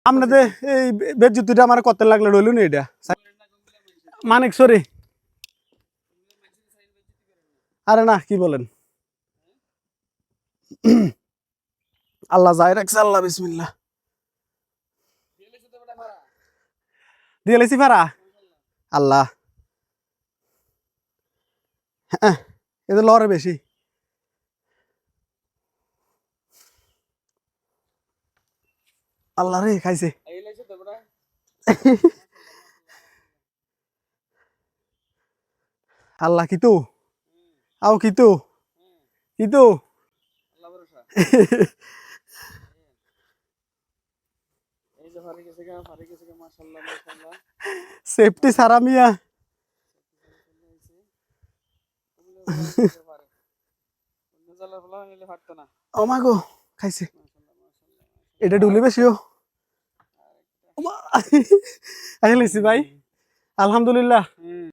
আপনাদের এই বেজ্জুতিটা আমার কত লাগলে রইল না এটা মানিক সরি আরে না কি বলেন আল্লাহ যাই রাখছে আল্লাহ বিসমিল্লাহ দিয়ে লেছি ফারা আল্লাহ হ্যাঁ এদের লড়ে বেশি আল্লাহ রে খাইছে আল্লাহ কিতু আও কিতু কিতু সেফটি সারা মিয়া ও মা গো খাইছে এটা ডুলি বেশিও আইলেছি ভাই আলহামদুলিল্লাহ